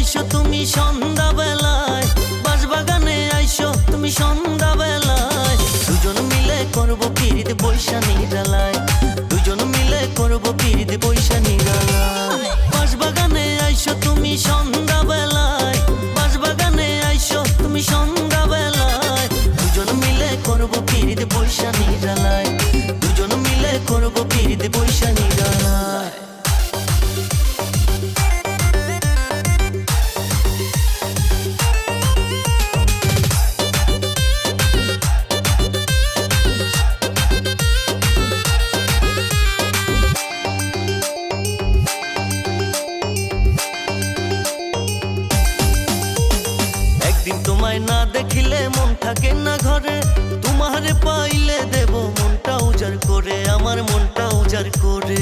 আইসো তুমি সন্ধ্যা বেলায়, বাঁশবাগানে আইসো তুমি সন্ধ্যা বেলায়। দুজন মিলে করব পিরিত বৈশা নিরালায়, দুজন মিলে করব পিরিত বৈশা নিরালায়। বাঁশবাগানে আইসো তুমি সন্ধ্যা বেলায়, বাঁশবাগানে আইসো তুমি সন্ধ্যা বেলায়। দুজন মিলে করব পিরিত বৈশা নিরালায়, দুজন মিলে করব পিরিত বৈশা নিরালায়। একদিন তোমায় না দেখিলে মন থাকে না ঘরে, তোমারে পাইলে দেব মনটা উজাড় করে, আমার মনটা উজাড় করে।